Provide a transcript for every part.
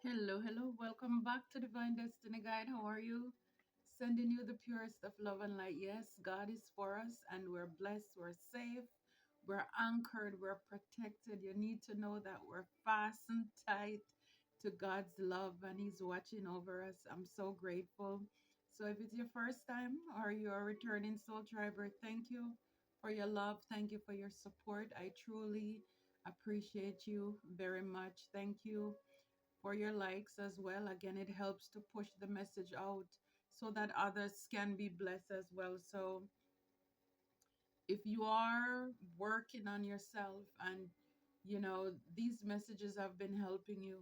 Hello, hello. Welcome back to Divine Destiny Guide. How are you? Sending you the purest of love and light. Yes, God is for us and we're blessed, we're safe, we're anchored, we're protected. You need to know that we're fastened tight to God's love and He's watching over us. I'm so grateful. So, if it's your first time or you're a returning soul driver, thank you for your love. Thank you for your support. I truly appreciate you very much. Thank you for your likes as well. Again, it helps to push the message out so that others can be blessed as well. So, if you are working on yourself and these messages have been helping you,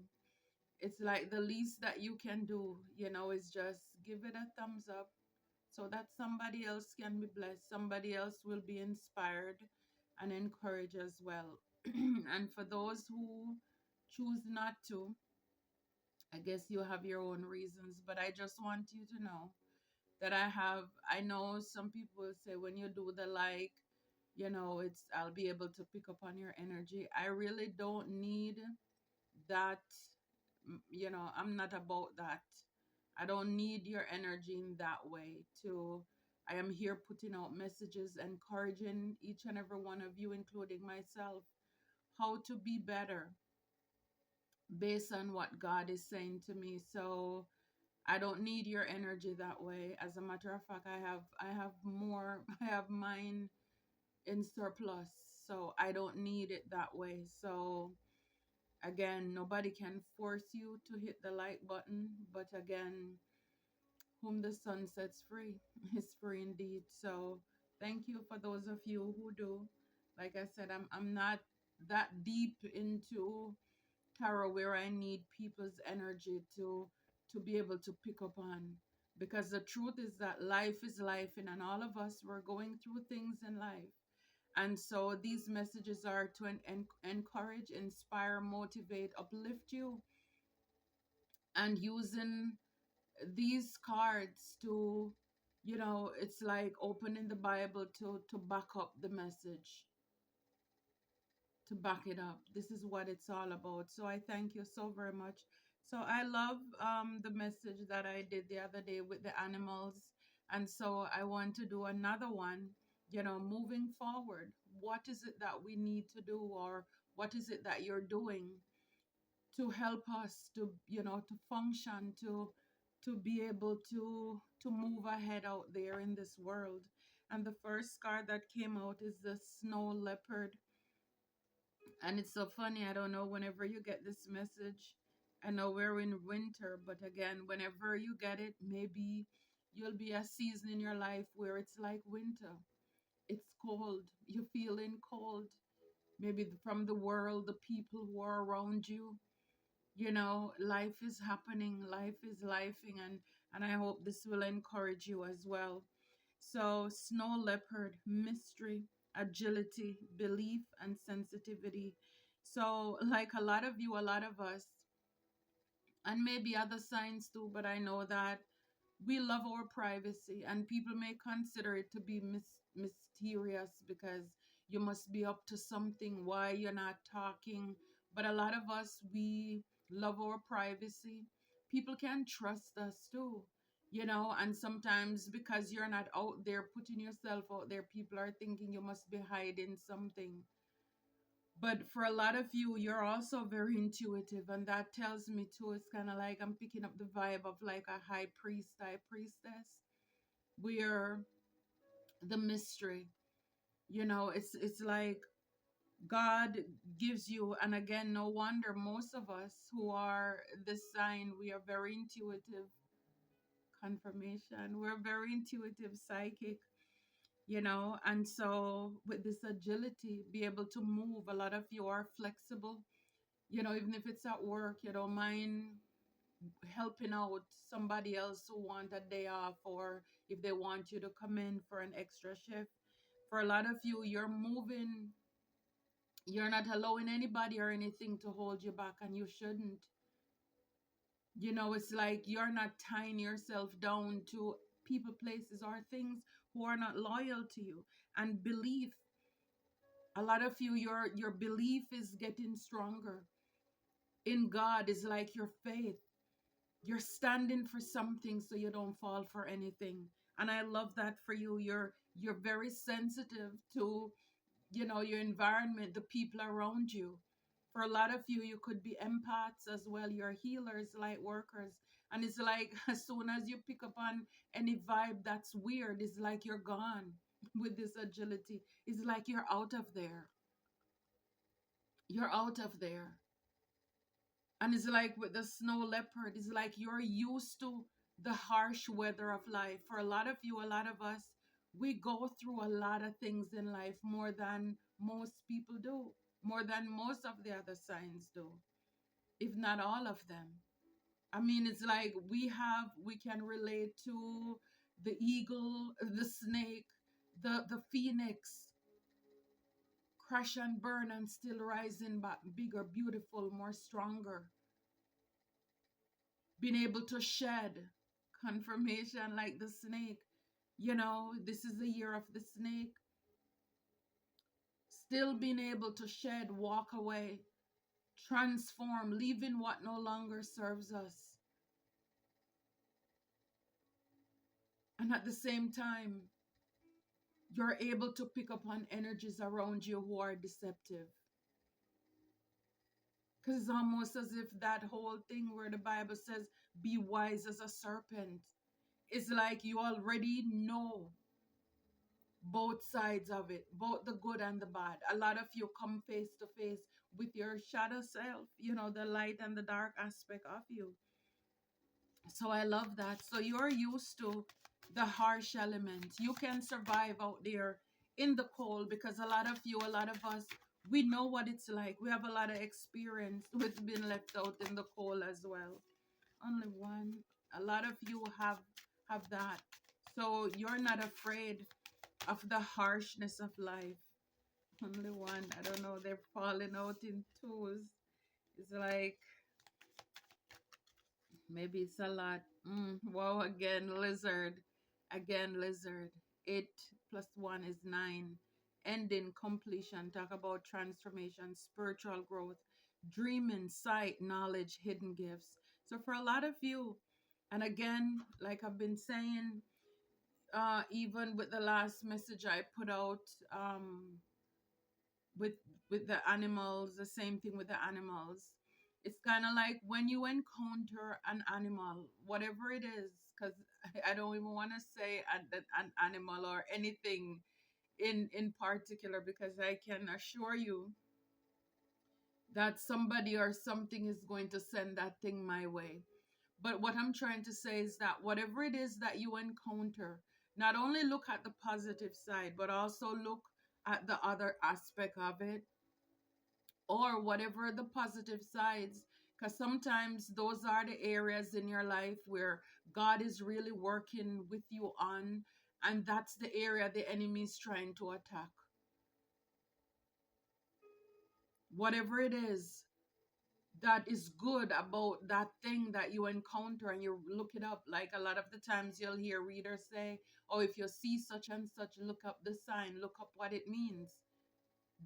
it's like the least that you can do, is just give it a thumbs up so that somebody else can be blessed, somebody else will be inspired and encouraged as well. And for those who choose not to, I guess you have your own reasons, but I just want you to know that I know some people say when you do the like, I'll be able to pick up on your energy. I really don't need that. I'm not about that. I don't need your energy in that way I am here putting out messages, encouraging each and every one of you, including myself, how to be better based on what God is saying to me. So, I don't need your energy that way. As a matter of fact, I have more I have mine in surplus. So I don't need it that way. So again, nobody can force you to hit the like button, but again, whom the sun sets free is free indeed. So thank you for those of you who do. Like I said, I'm not that deep into tarot where I need people's energy to be able to pick up on, because the truth is that life is life and all of us we're going through things in life. And so these messages are to encourage, inspire, motivate, uplift you, and using these cards to, it's like opening the Bible to back up the message, to back it up. This is what it's all about. So I thank you so very much. So I love the message that I did the other day with the animals. And so I want to do another one, moving forward. What is it that we need to do, or what is it that you're doing to help us to, to function, to be able to move ahead out there in this world. And the first card that came out is the snow leopard. And it's so funny. I don't know, whenever you get this message, I know we're in winter, but again, whenever you get it, maybe you'll be a season in your life where it's like winter. It's cold. You're feeling cold. Maybe from the world, the people who are around you. Life is happening. Life is lifing. And I hope this will encourage you as well. So, snow leopard, mystery, agility, belief, and sensitivity. So, like a lot of you, a lot of us, and maybe other signs too, but I know that we love our privacy, and people may consider it to be mysterious because you must be up to something, why you're not talking. But a lot of us, we love our privacy. People can trust us too, and sometimes because you're not out there putting yourself out there, people are thinking you must be hiding something. But for a lot of you, you're also very intuitive, and that tells me too. It's kind of like I'm picking up the vibe of like a high priest, high priestess. We're the mystery. It's like God gives you, and again, no wonder most of us who are this sign, we are very intuitive. Confirmation. We're very intuitive, psychic, and so with this agility, be able to move. A lot of you are flexible. Even if it's at work, you don't mind helping out somebody else who want a day off, or if they want you to come in for an extra shift. For a lot of you, you're moving, you're not allowing anybody or anything to hold you back, and you shouldn't. It's like you're not tying yourself down to people, places, or things who are not loyal to you. And belief, a lot of you, your belief is getting stronger. in God is like your faith. You're standing for something so you don't fall for anything. And I love that for you. You're very sensitive to, your environment, the people around you. For a lot of you, you could be empaths as well. You're healers, light workers. And it's like as soon as you pick up on any vibe that's weird, it's like you're gone with this agility. It's like you're out of there. You're out of there. And it's like with the snow leopard, it's like you're used to the harsh weather of life. For a lot of you, a lot of us, we go through a lot of things in life more than most people do, more than most of the other signs do, if not all of them. I mean, it's like we can relate to the eagle, the snake, the phoenix, crash and burn and still rising back bigger, beautiful, more stronger, being able to shed confirmation like the snake. This is the year of the snake. Still being able to shed, walk away, transform, leaving what no longer serves us. And at the same time, you're able to pick up on energies around you who are deceptive. Because it's almost as if that whole thing where the Bible says, be wise as a serpent. It's like you already know both sides of it, both the good and the bad. A lot of you come face to face with your shadow self, the light and the dark aspect of you. So I love that. So you're used to the harsh elements. You can survive out there in the cold because a lot of you, a lot of us, we know what it's like. We have a lot of experience with being left out in the cold as well. Only one. A lot of you have that. So you're not afraid of the harshness of life. Only one. I don't know. They're falling out in twos. It's like maybe it's a lot. Wow, again, lizard. Again, lizard. 8 plus 1 is 9. Ending, completion. Talk about transformation, spiritual growth, dreaming, sight, knowledge, hidden gifts. So for a lot of you, and again, like I've been saying, even with the last message I put out, with the animals, the same thing with the animals. It's kind of like when you encounter an animal, whatever it is, because I don't even want to say an animal or anything in particular, because I can assure you that somebody or something is going to send that thing my way. But what I'm trying to say is that whatever it is that you encounter, not only look at the positive side, but also look at the other aspect of it, or whatever the positive sides, because sometimes those are the areas in your life where God is really working with you on, and that's the area the enemy is trying to attack. Whatever it is that is good about that thing that you encounter, and you look it up, like a lot of the times you'll hear readers say, oh, if you see such and such, look up the sign, look up what it means.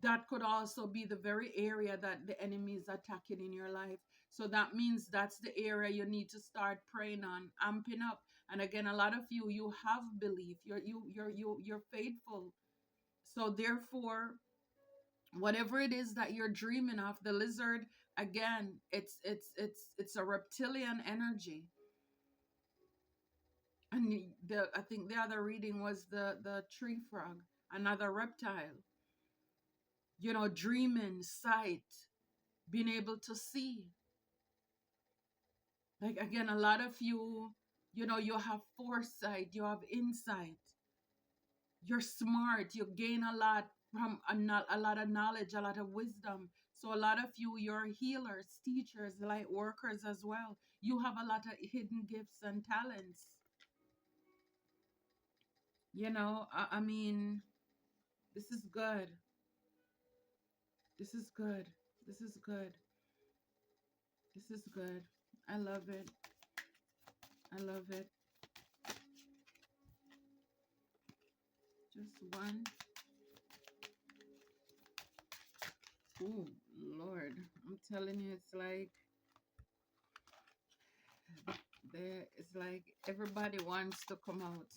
That could also be the very area that the enemy is attacking in your life. So that means that's the area you need to start praying on, amping up. And again, a lot of you have belief. You're faithful. So therefore, whatever it is that you're dreaming of, the lizard, again, it's a reptilian energy. And I think the other reading was the tree frog, another reptile. Dreaming, sight, being able to see. Like again, a lot of you, you have foresight, you have insight. You're smart, you gain a lot from a lot of knowledge, a lot of wisdom. So a lot of you're healers, teachers, light workers as well. You have a lot of hidden gifts and talents. I mean, this is good. This is good. This is good. This is good. I love it. I love it. Just one. Oh, Lord. I'm telling you, it's like It's like everybody wants to come out.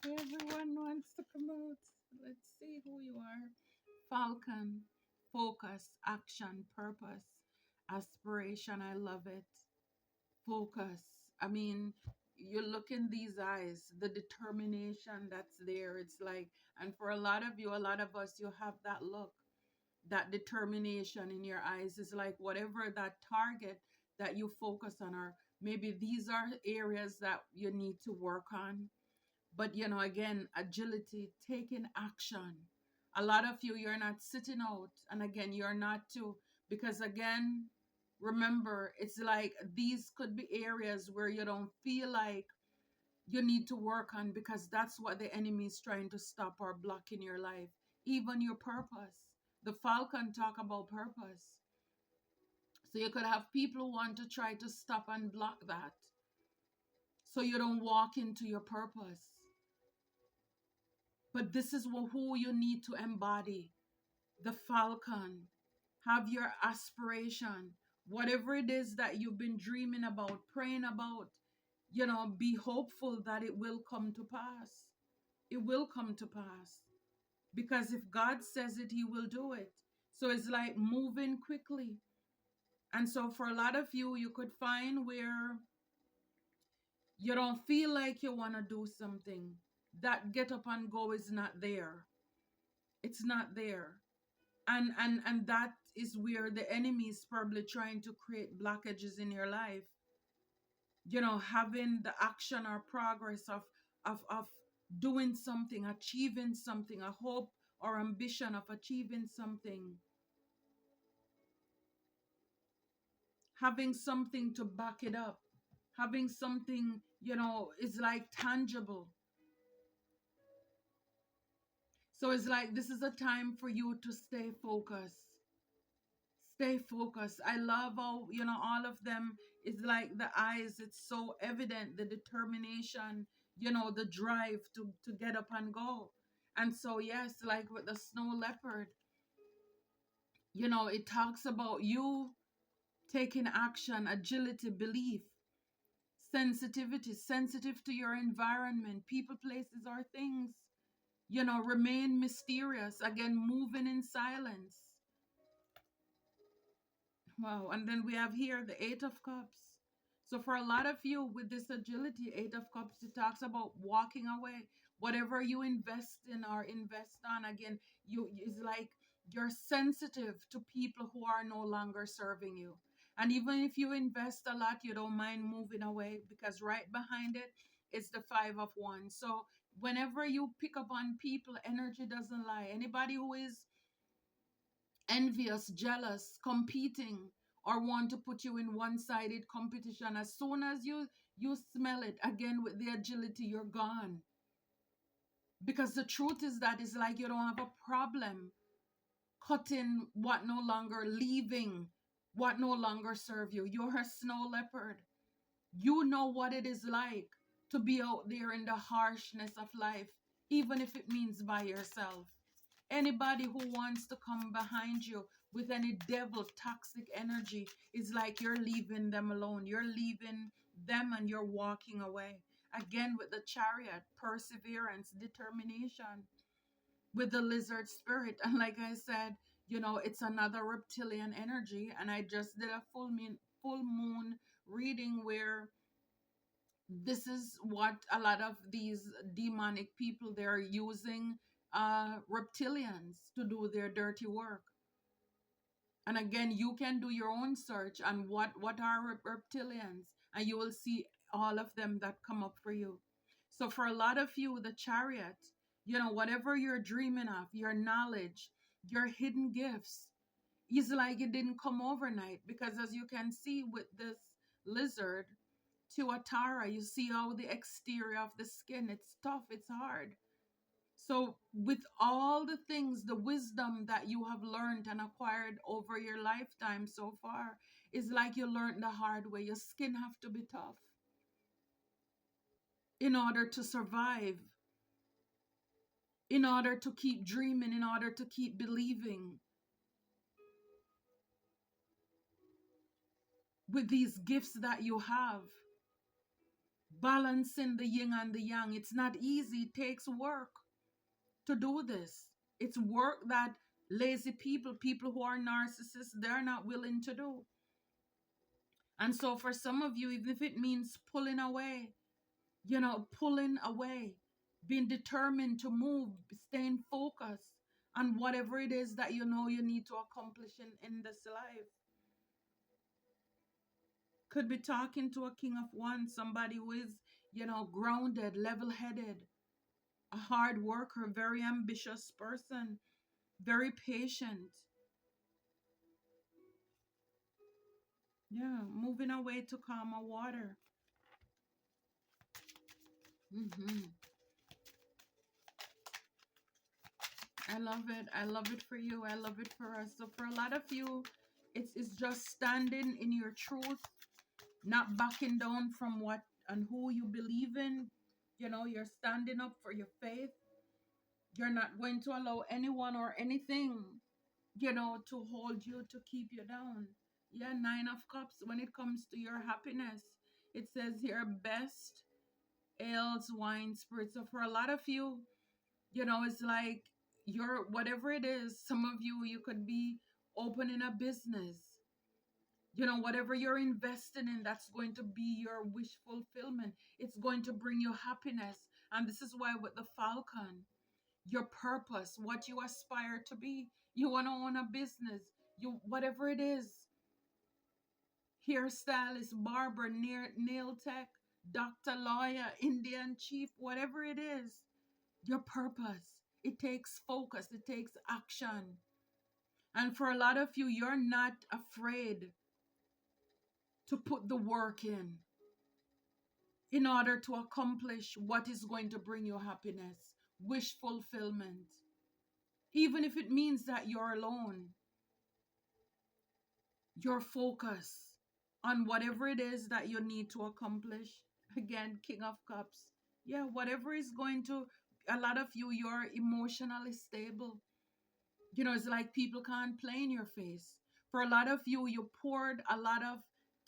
Everyone wants to come out. Let's see who you are. Falcon, focus, action, purpose, aspiration. I love it. Focus. I mean, you look in these eyes, the determination that's there. It's like, and for a lot of you, a lot of us, you have that look, that determination in your eyes. Is like whatever that target that you focus on, or maybe these are areas that you need to work on. But again, agility, taking action. A lot of you, you're not sitting out, and again, you're not too, because again, remember, it's like these could be areas where you don't feel like you need to work on, because that's what the enemy is trying to stop or block in your life, even your purpose. The falcon talk about purpose. So you could have people who want to try to stop and block that, so you don't walk into your purpose. But this is who you need to embody. The falcon. Have your aspiration. Whatever it is that you've been dreaming about, praying about, be hopeful that it will come to pass. It will come to pass. Because if God says it, He will do it. So it's like moving quickly. And so for a lot of you, you could find where you don't feel like you want to do something. That get up and go is not there. It's not there. And that is where the enemy is probably trying to create blockages in your life. Having the action or progress of doing something, achieving something, a hope or ambition of achieving something, having something to back it up, having something, is like tangible. So it's like this is a time for you to stay focused. Stay focused. I love how, all of them is like the eyes, it's so evident, the determination, the drive to get up and go. And so, yes, like with the snow leopard, it talks about you taking action, agility, belief, sensitivity, sensitive to your environment, people, places, or things. Remain mysterious. Again, moving in silence. Wow. And then we have here the Eight of Cups. So for a lot of you with this agility, Eight of Cups, it talks about walking away. Whatever you invest in or invest on, again, you is like you're sensitive to people who are no longer serving you. And even if you invest a lot, you don't mind moving away, because right behind it is the Five of Wands. So whenever you pick up on people, energy doesn't lie. Anybody who is envious, jealous, competing, or want to put you in one-sided competition, as soon as you smell it, again with the agility, you're gone. Because the truth is that it's like you don't have a problem cutting what no longer, leaving what no longer serve you. You're a snow leopard. You know what it is like to be out there in the harshness of life, even if it means by yourself. Anybody who wants to come behind you with any devil toxic energy is like you're leaving them alone. You're leaving them and you're walking away. Again, with the Chariot, perseverance, determination. With the lizard spirit, and like I said, it's another reptilian energy. And I just did a full moon reading where this is what a lot of these demonic people, they're using reptilians to do their dirty work. And again, you can do your own search on what are reptilians, and you will see all of them that come up for you. So for a lot of you, the Chariot, whatever you're dreaming of, your knowledge, your hidden gifts, is like it didn't come overnight. Because as you can see with this lizard, Tuatara, you see how the exterior of the skin, it's tough, it's hard. So with all the things, the wisdom that you have learned and acquired over your lifetime so far, is like you learned the hard way. Your skin have to be tough in order to survive, in order to keep dreaming, in order to keep believing. with these gifts that you have, balancing the yin and the yang. It's not easy. It takes work to do this. It's work that lazy people, people who are narcissists, they're not willing to do. And so for some of you, even if it means pulling away, pulling away, being determined to move, staying focused on whatever it is that you know you need to accomplish in this life. Could be talking to a king of wands, somebody who is, grounded, level-headed, a hard worker, very ambitious person, very patient. Yeah, moving away to calmer water. I love it. I love it for you. I love it for us. So for a lot of you, it's just standing in your truth, not backing down from what and who you believe in. You're standing up for your faith. You're not going to allow anyone or anything, to hold you, to keep you down. Yeah, Nine of Cups, when it comes to your happiness, it says here, best ales, wine, spirits. So for a lot of you, it's like whatever it is, some of you, you could be opening a business. Whatever you're investing in, that's going to be your wish fulfillment. It's going to bring you happiness. And this is why with the falcon, your purpose, what you aspire to be, you want to own a business, whatever it is, hairstylist, barber, nail tech, doctor, lawyer, Indian chief, whatever it is, your purpose. It takes focus, it takes action. And for a lot of you, you're not afraid to put the work in order to accomplish what is going to bring you happiness, wish fulfillment. Even if it means that you're alone, your focus on whatever it is that you need to accomplish. Again, King of Cups. Yeah, whatever is going to, a lot of you, you're emotionally stable. It's like people can't play in your face. For a lot of you, you poured a lot of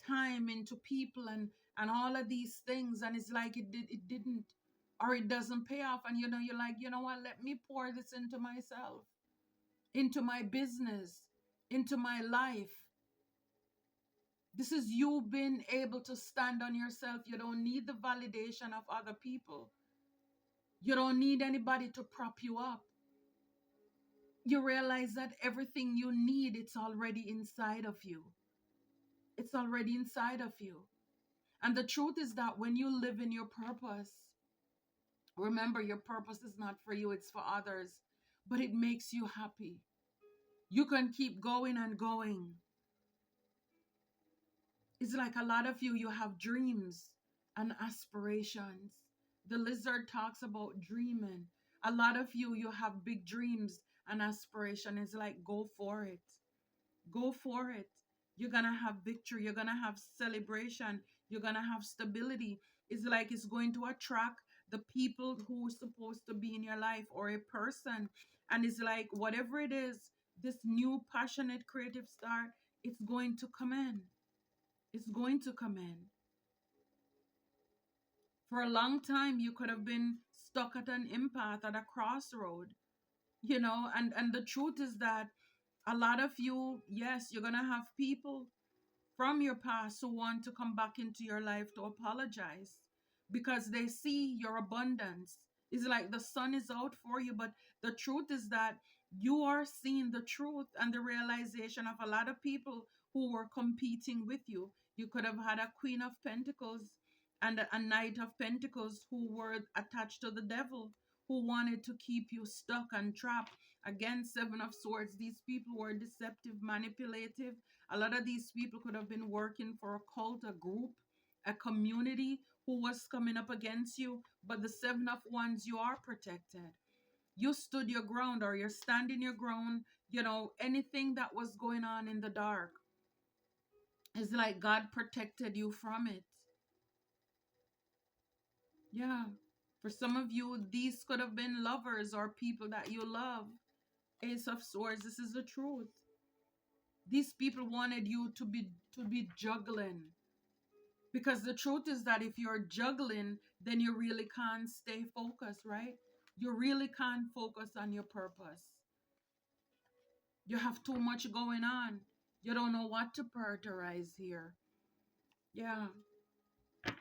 time into people and all of these things, and it's like it didn't, or it doesn't pay off. And you're like, what, let me pour this into myself, into my business, into my life. This is you being able to stand on yourself. You don't need the validation of other people. You don't need anybody to prop you up. You realize that everything you need, it's already inside of you. It's already inside of you. And the truth is that when you live in your purpose, remember, your purpose is not for you, it's for others, but it makes you happy. You can keep going and going. It's like a lot of you have dreams and aspirations. The lizard talks about dreaming. A lot of you have big dreams and aspirations. It's like, go for it. Go for it. You're going to have victory. You're going to have celebration. You're going to have stability. It's like it's going to attract the people who are supposed to be in your life, or a person. And it's like, whatever it is, this new passionate creative start, it's going to come in. It's going to come in. For a long time, you could have been stuck at an impasse, at a crossroad, and the truth is that a lot of you, yes, you're going to have people from your past who want to come back into your life to apologize because they see your abundance. It's like the sun is out for you, but the truth is that you are seeing the truth and the realization of a lot of people who were competing with you. You could have had a Queen of Pentacles and a Knight of Pentacles who were attached to the devil, who wanted to keep you stuck and trapped. Again, Seven of Swords. These people were deceptive, manipulative. A lot of these people could have been working for a cult, a group, a community who was coming up against you. But the Seven of Wands, you are protected. You stood your ground, or you're standing your ground. Anything that was going on in the dark, it's like God protected you from it. Yeah. For some of you, these could have been lovers or people that you love. Ace of Swords, this is the truth. These people wanted you to be juggling. Because the truth is that if you're juggling, then you really can't stay focused, right? You really can't focus on your purpose. You have too much going on. You don't know what to prioritize here. Yeah.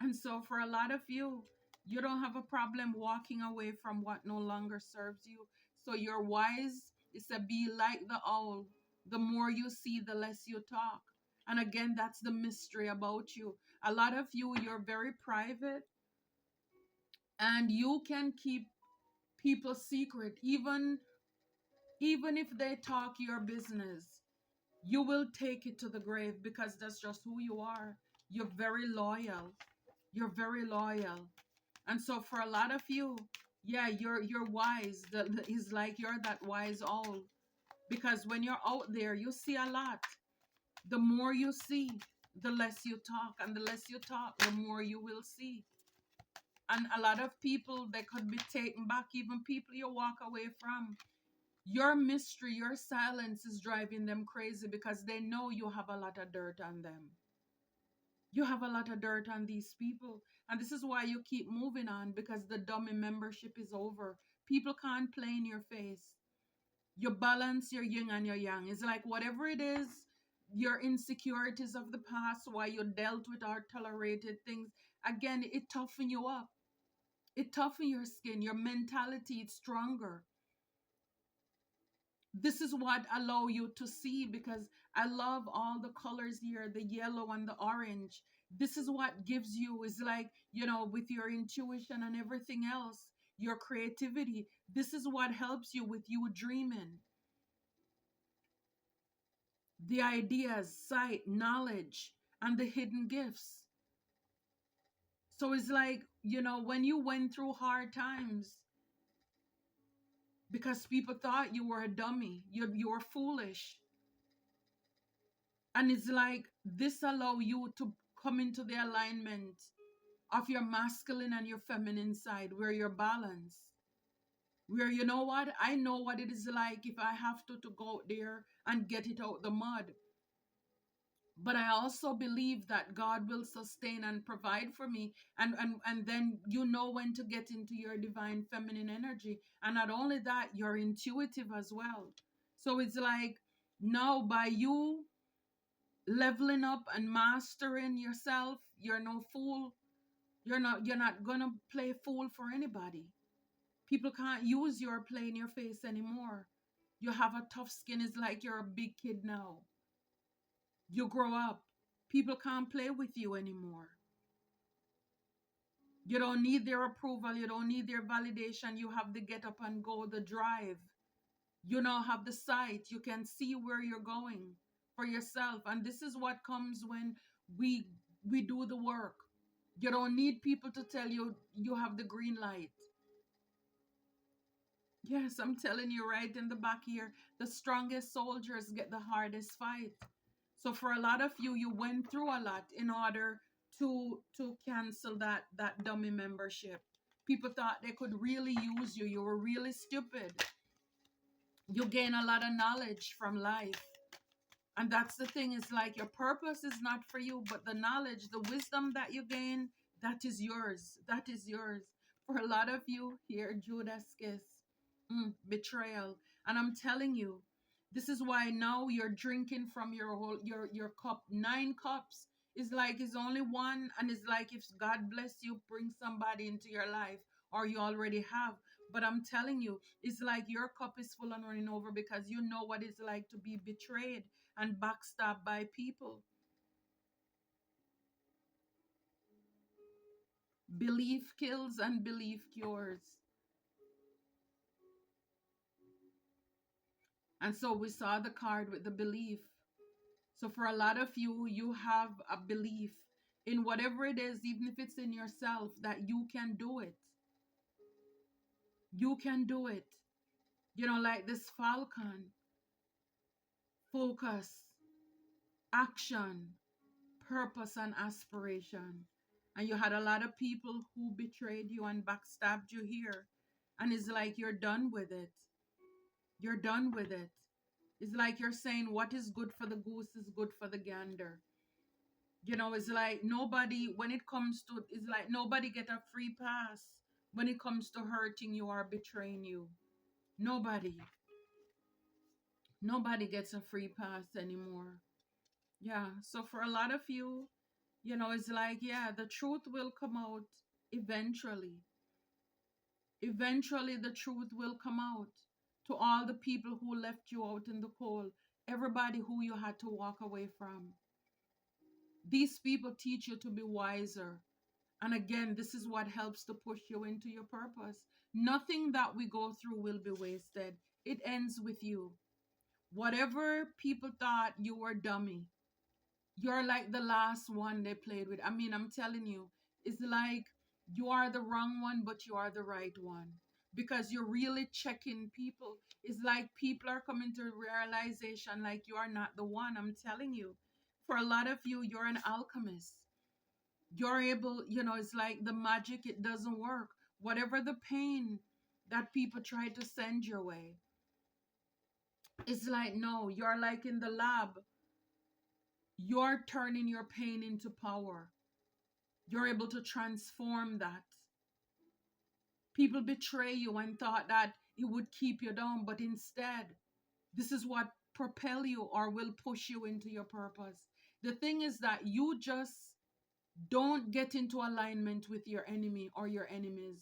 And so for a lot of you, you don't have a problem walking away from what no longer serves you. So your wise is to be like the owl. The more you see, the less you talk. And again, that's the mystery about you. A lot of you, you're very private and you can keep people secret even if they talk your business. You will take it to the grave because that's just who you are. You're very loyal. You're very loyal. And so for a lot of you, yeah, you're wise. It's like you're that wise owl. Because when you're out there, you see a lot. The more you see, the less you talk. And the less you talk, the more you will see. And a lot of people, they could be taken back, even people you walk away from. Your mystery, your silence is driving them crazy because they know you have a lot of dirt on them. You have a lot of dirt on these people. And this is why you keep moving on, because the dummy membership is over. People can't play in your face. You balance your yin and your yang. It's like whatever it is, your insecurities of the past, why you dealt with or tolerated things, again, it toughen you up. It toughen your skin, your mentality, it's stronger. This is what allow you to see, because I love all the colors here, the yellow and the orange. This is what gives you, is like, with your intuition and everything else, your creativity. This is what helps you with you dreaming. The ideas, sight, knowledge, and the hidden gifts. So it's like, when you went through hard times, because people thought you were a dummy, you were foolish. And it's like this allow you to come into the alignment of your masculine and your feminine side, where you're balanced. Where, you know what? I know what it is like if I have to go out there and get it out the mud. But I also believe that God will sustain and provide for me. And then you know when to get into your divine feminine energy. And not only that, you're intuitive as well. So it's like now by you leveling up and mastering yourself, you're no fool. You're not gonna play fool for anybody. People can't use your play in your face anymore. You have a tough skin. It's like you're a big kid now. You grow up. People can't play with you anymore. You don't need their approval. You don't need their validation. You have the get up and go, the drive. You now have the sight. You can see where you're going for yourself. And this is what comes when we do the work. You don't need people to tell you you have the green light. Yes, I'm telling you right in the back here, the strongest soldiers get the hardest fight. So for a lot of you, you went through a lot in order to cancel that dummy membership. People thought they could really use you. You were really stupid. You gain a lot of knowledge from life. And that's the thing, is like your purpose is not for you, but the knowledge, the wisdom that you gain, that is yours. That is yours. For a lot of you here, Judas kiss, betrayal. And I'm telling you, this is why now you're drinking from your cup. 9 cups is like it's only one, and it's like if God bless you, bring somebody into your life, or you already have. But I'm telling you, it's like your cup is full and running over, because you know what it's like to be betrayed and backstabbed by people. Belief kills and belief cures. And so we saw the card with the belief. So for a lot of you, you have a belief in whatever it is, even if it's in yourself, that you can do it. You can do it. Like this falcon. Focus, action, purpose, and aspiration. And you had a lot of people who betrayed you and backstabbed you here. And it's like you're done with it. You're done with it. It's like you're saying what is good for the goose is good for the gander. It's like nobody, when it comes to, it's like nobody get a free pass when it comes to hurting you or betraying you. Nobody. Nobody gets a free pass anymore. Yeah. So for a lot of you, it's like, yeah, the truth will come out eventually. Eventually, the truth will come out to all the people who left you out in the cold, everybody who you had to walk away from. These people teach you to be wiser. And again, this is what helps to push you into your purpose. Nothing that we go through will be wasted. It ends with you. Whatever people thought you were dummy, you're like the last one they played with. I mean, I'm telling you, it's like you are the wrong one, but you are the right one. Because you're really checking people. It's like people are coming to realization like you are not the one. I'm telling you. For a lot of you, you're an alchemist. You're able, it's like the magic, it doesn't work. Whatever the pain that people try to send your way, it's like, no, you're like in the lab. You're turning your pain into power. You're able to transform that. People betray you and thought that it would keep you down, but instead, this is what propel you or will push you into your purpose. The thing is that you just don't get into alignment with your enemy or your enemies.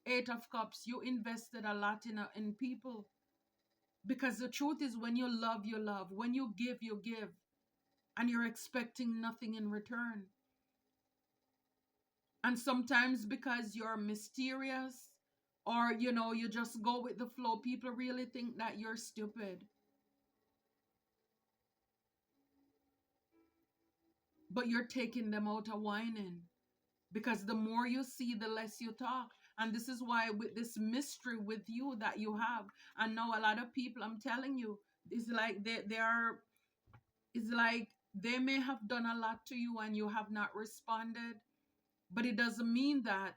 Eight of Cups, you invested a lot in people. Because the truth is, when you love, you love. When you give, you give. And you're expecting nothing in return. And sometimes because you're mysterious or, you just go with the flow, people really think that you're stupid. But you're taking them out of whining. Because the more you see, the less you talk. And this is why with this mystery with you that you have, and now a lot of people, I'm telling you, it's like it's like they may have done a lot to you and you have not responded, but it doesn't mean that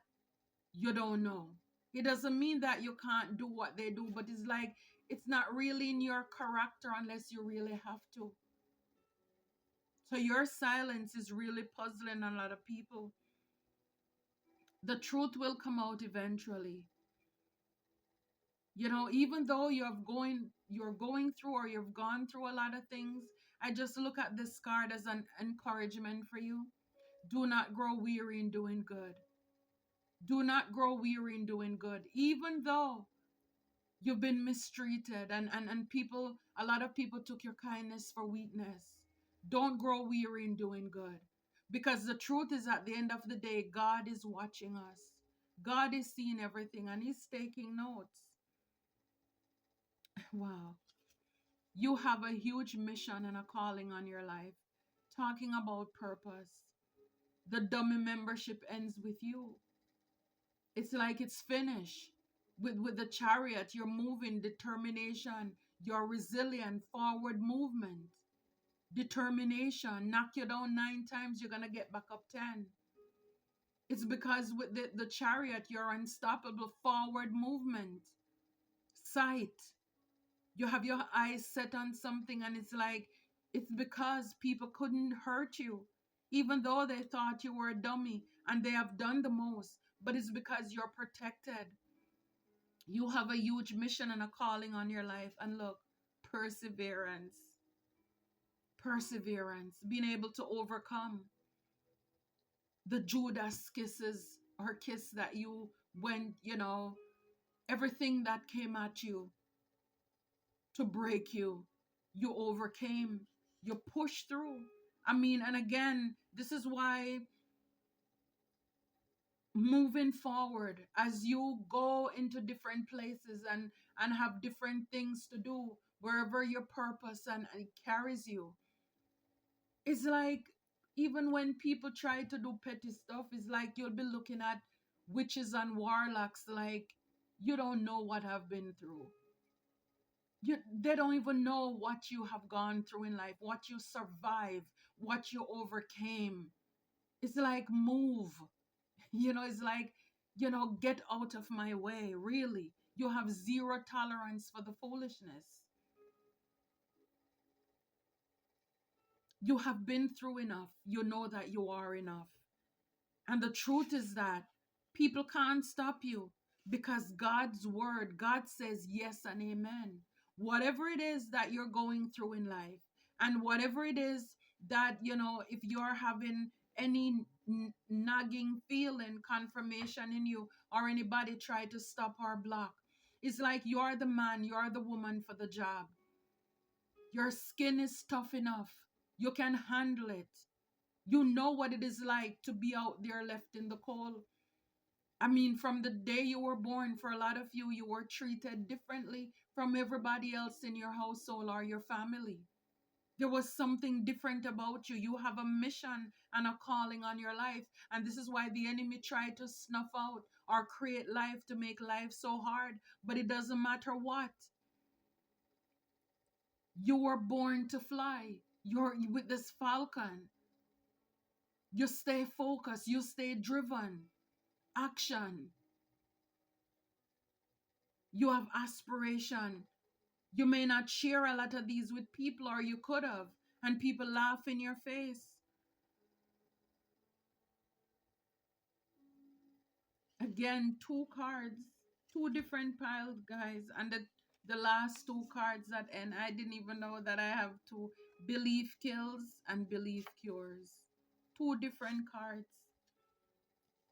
you don't know. It doesn't mean that you can't do what they do, but it's like it's not really in your character unless you really have to. So your silence is really puzzling a lot of people. The truth will come out eventually. Even though you're going through or you've gone through a lot of things, I just look at this card as an encouragement for you. Do not grow weary in doing good. Do not grow weary in doing good. Even though you've been mistreated and people, a lot of people took your kindness for weakness. Don't grow weary in doing good. Because the truth is, at the end of the day, God is watching us. God is seeing everything and He's taking notes. Wow. You have a huge mission and a calling on your life. Talking about purpose. The dummy membership ends with you. It's like it's finished. With the chariot, you're moving, determination, you're resilient, forward movement. Determination, knock you down 9 times, you're going to get back up 10. It's because with the chariot, you're unstoppable, forward movement. Sight. You have your eyes set on something and it's because people couldn't hurt you, even though they thought you were a dummy and they have done the most, but it's because you're protected. You have a huge mission and a calling on your life. And look, perseverance. Perseverance. Being able to overcome the Judas kisses or kiss that you went, everything that came at you to break you, you overcame, you pushed through. I mean, and again, this is why moving forward as you go into different places and have different things to do wherever your purpose and it carries you, it's like even when people try to do petty stuff, it's like you'll be looking at witches and warlocks like you don't know what I've been through. They don't even know what you have gone through in life, what you survived, what you overcame. It's like move. It's like, get out of my way, really. You have zero tolerance for the foolishness. You have been through enough. You know that you are enough. And the truth is that people can't stop you because God's word, God says yes and amen. Whatever it is that you're going through in life, and whatever it is that, if you're having any nagging feeling, confirmation in you, or anybody try to stop or block, it's like you're the man, you're the woman for the job. Your skin is tough enough. You can handle it. You know what it is like to be out there left in the cold. I mean, from the day you were born, for a lot of you, you were treated differently from everybody else in your household or your family. There was something different about you. You have a mission and a calling on your life. And this is why the enemy tried to snuff out or create life to make life so hard. But it doesn't matter what. You were born to fly. You're with this falcon. You stay focused. You stay driven. Action. You have aspiration. You may not share a lot of these with people, or you could have, and people laugh in your face. Again, two cards, two different piles, guys, and the last two cards that end, I didn't even know that I have two. Belief kills and belief cures. Two different cards.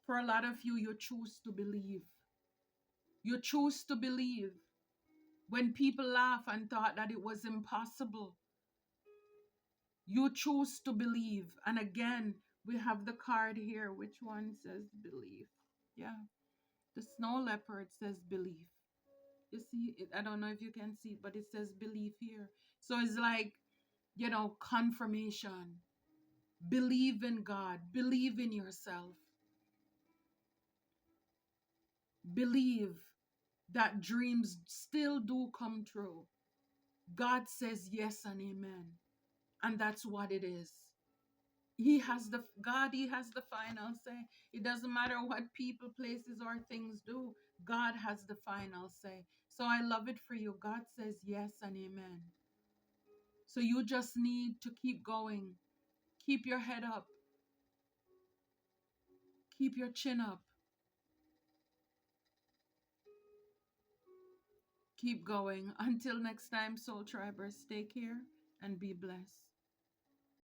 For a lot of you, you choose to believe. You choose to believe. When people laugh and thought that it was impossible, you choose to believe. And again, we have the card here. Which one says belief? Yeah, the snow leopard says belief. You see it? I don't know if you can see it, but it says belief here. So it's like, confirmation. Believe in God. Believe in yourself. Believe that dreams still do come true. God says yes and amen. And that's what it is. He has the final say. It doesn't matter what people, places, or things do. God has the final say. So I love it for you. God says yes and amen. So you just need to keep going. Keep your head up. Keep your chin up. Keep going. Until next time, Soul Tribers, take care and be blessed.